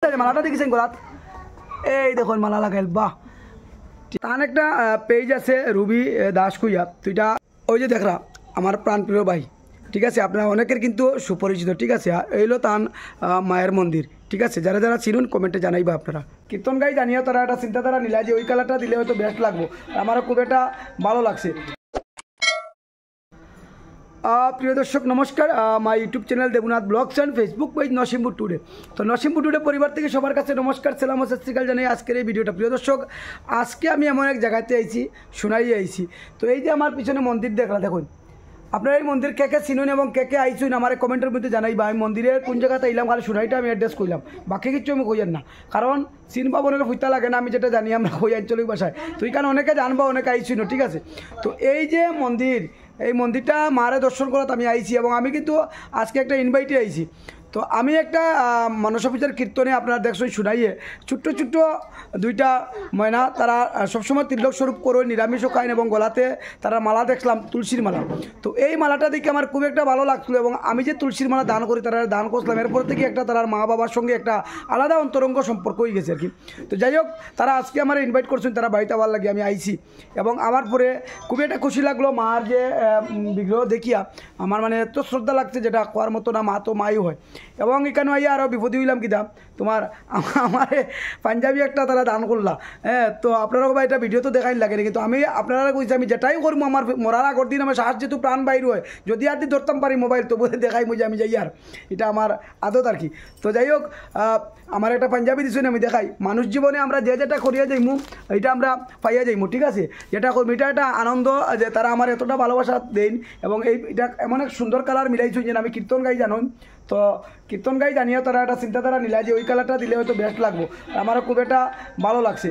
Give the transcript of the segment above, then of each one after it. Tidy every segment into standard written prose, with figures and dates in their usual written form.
মালাটা দেখেছেন গোলাত এই দেখুন মালা লাগাইল বাহ। তার একটা পেজ আছে রুবি দাস কুইয়া, তুইটা ওই যে দেখরা আমার প্রাণপ্রিয় ভাই, ঠিক আছে, আপনারা অনেকের কিন্তু সুপরিচিত, ঠিক আছে। এইলো তান মায়ের মন্দির, ঠিক আছে। যারা যারা চিনুন কমেন্টে জানাইবা আপনারা। কীর্তন গাই জানিও তারা একটা চিন্তাধারা নিলা যে ওই কালারটা দিলে হয়তো বেস্ট লাগবো, আমারও খুব একটা ভালো লাগছে। প্রিয় দর্শক নমস্কার, my YouTube channel Debnath blogs and Facebook page Narsinghpur today. তো নরসিংপুর টুডে পরিবার থেকে সবার কাছে নমস্কার, সালাম ও সত শ্রী আকাল জানাই আজকের এই ভিডিওটা। প্রিয় দর্শক, আজকে আমি এমন এক জায়গাতে আইছি, সোনাইয়ে আইছি। তো এই যে আমার পিছনে মন্দির দেখলা, দেখুন আপনারা এই মন্দির কে কে চিনুন এবং কে কে আইসুন আমার কমেন্টের মধ্যে জানাইবা। আমি মন্দিরের কোন জায়গাতে আইলাম খালি সোনাইটা আমি অ্যাড্রেস করলাম, বাকি কিছু আমি কইয়ান না, কারণ চিনবা বোনের ফুইতা লাগে না, আমি যেটা জানি আমরা কই আঞ্চলিক ভাষায়, তো এই কারণে অনেকে জানবা অনেকে আইসুন, ঠিক আছে। তো এই যে মন্দির, এই মন্দিরটা মারে দর্শন করাতে আমি আইছি এবং আমি কিন্তু আজকে একটা ইনভাইটে আইছি। তো আমি একটা মনসা পূজার কীর্তনে আপনারা দেখছেন শুনাইয়ে ছোট্ট ছোট্ট দুইটা ময়না, তারা সবসময় তিলক স্বরূপ করে নিরামিষও খায় এবং গলাতে তারা মালা দেখলাম তুলসীর মালা। তো এই মালাটা দেখে আমার খুব একটা ভালো লাগছিলো এবং আমি যে তুলসীর মালা দান করি তারা দান করছিলাম, এরপর থেকে একটা তার মা বাবার সঙ্গে একটা আলাদা অন্তরঙ্গ সম্পর্ক হয়ে গেছে আর কি। তো যাই হোক, তারা আজকে আমার ইনভাইট করছেন, তারা বাড়িতে আবার লাগে আমি আইছি এবং আমার পরে খুবই একটা খুশি লাগলো মার যে বিগ্রহ দেখিয়া, আমার মানে এত শ্রদ্ধা লাগছে যেটা কোয়ার মতো না, মা তো মাই হয়। এবং এখানে আইয়া আরও বিপদী হইলাম কিনা, তোমার আমার পাঞ্জাবি একটা তারা দান করলা, হ্যাঁ। তো আপনারা বা এটা ভিডিও তো দেখাই লাগে না, কিন্তু আমি আপনারা কইছি আমি যেটাই করবো আমার মরার আগর দিন আমার সাহায্য যেহেতু প্রাণ বাইর হয়, যদি আর ধরতাম পারি মোবাইল তবু দেখাই মুঝে আমি যাই, আর এটা আমার আদত আর কি। তো যাই হোক, আমার একটা পাঞ্জাবি দিচ্ছেন আমি দেখাই। মানুষ জীবনে আমরা যে যেটা করিয়া যাইমু এটা আমরা পাইয়া যাইমু, ঠিক আছে। যেটা করবো এটা একটা আনন্দ যে তারা আমার এতটা ভালোবাসা দেন এবং এটা এমন এক সুন্দর কালার মিলাইছেন যে আমি কীর্তন গাই জানুন। তো কীর্তন গাই জানিও তারা একটা চিন্তাধারা নিলা যে ওই কালারটা দিলে হয়তো বেস্ট লাগবো, আমারও খুব একটা ভালো লাগছে।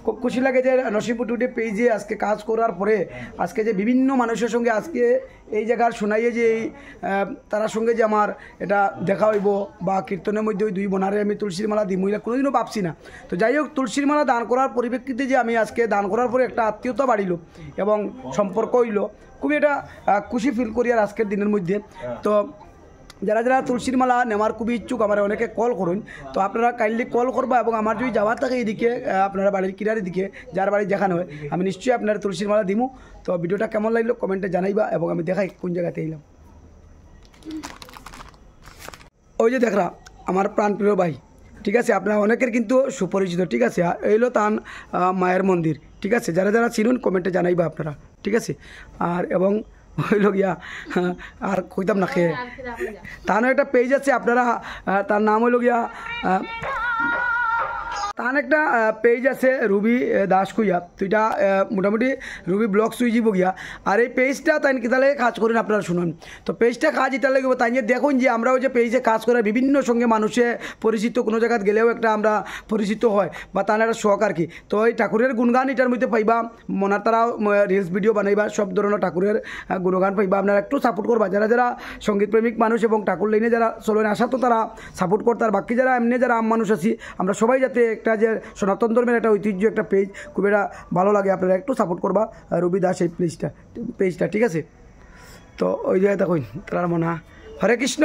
খুব খুশি লাগে যে নরসিংপুর টুডে পেজে আজকে কাজ করার পরে আজকে যে বিভিন্ন মানুষের সঙ্গে আজকে এই জায়গার শোনাইয়ে যে এই তার সঙ্গে যে আমার এটা দেখা হইব বা কীর্তনের মধ্যে ওই দুই বোনারে আমি তুলসীর মালা দিই, মহিলা কোনোদিনও ভাবছি না। তো যাই হোক, তুলসীর মালা দান করার পরিপ্রেক্ষিতে যে আমি আজকে দান করার পরে একটা আত্মীয়তা বাড়িল এবং সম্পর্ক হইল, খুবই এটা খুশি ফিল করি আর আজকের দিনের মধ্যে। তো যারা যারা তুলসীর মালা নেওয়ার খুবই ইচ্ছুক আমার অনেকে কল করুন, তো আপনারা কাইন্ডলি কল করবা এবং আমার যদি যাওয়ার থাকে এইদিকে আপনারা বাড়ির কিনার দিকে যার বাড়ি যেখানে হয় আমি নিশ্চয়ই আপনার তুলসীর মালা দিমু। তো ভিডিওটা কেমন লাগলো কমেন্টে জানাইবা এবং আমি দেখাই কোন জায়গাতে এলাম। ওই যে দেখরা আমার প্রাণপ্রিয় ভাই, ঠিক আছে, আপনারা অনেকের কিন্তু সুপরিচিত, ঠিক আছে। এইলো তান মায়ের মন্দির, ঠিক আছে। যারা যারা চিনুন কমেন্টে জানাইবা আপনারা, ঠিক আছে। আর এবং হইল গিয়া আর কইতাম না খেয়ে তার একটা পেজ আছে আপনারা, তার নাম হইল গিয়া তার একটা পেজ আছে রুবি দাস কুইয়া, তুইটা মোটামুটি রুবি ব্লগ সুই যাব গিয়া। আর এই পেজটা তাই কি তাহলে কাজ করেন আপনারা শুনুন। তো পেজটা কাজ এটা লাগবে তাই দেখুন যে আমরাও যে পেজে কাজ করে বিভিন্ন সঙ্গে মানুষে পরিচিত, কোনো জায়গায় গেলেও একটা আমরা পরিচিত হয় বা তার একটা শখ আর কি। তো এই ঠাকুরের গুণগান এটার মধ্যে পাইবা, মনার তারাও রিলস ভিডিও বানাইবা, সব ধরনের ঠাকুরের গুণগান পাইবা। আপনারা একটু সাপোর্ট করবা, যারা যারা সঙ্গীত প্রেমিক মানুষ এবং ঠাকুর লাইনে যারা চলেন আসা, তো তারা সাপোর্ট করতে। আর বাকি যারা এমনি যারা আম মানুষ আছি আমরা সবাই যাতে একটা যে সনাতন ধর্মের একটা ঐতিহ্য একটা পেজ খুব একটা ভালো লাগে, আপনারা একটু সাপোর্ট করবা রবি দাস এই পেজটা, ঠিক আছে। তো ওই জায়গায় দেখুন তার মনে হরে কৃষ্ণ,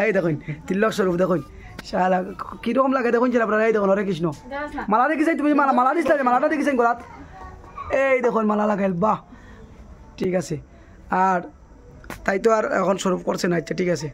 এই দেখুন তিলক স্বরূপ দেখুন শালা কীরকম লাগে দেখুন আপনারা, এই দেখুন হরে কৃষ্ণ মালা দেখিছেন, তুমি মালা দিস মালাটা দেখেছেন গোলাত এই দেখুন মালা লাগাইল বাহ, ঠিক আছে। আর তাই তো আর এখন স্বরূপ করছে না, আচ্ছা ঠিক আছে।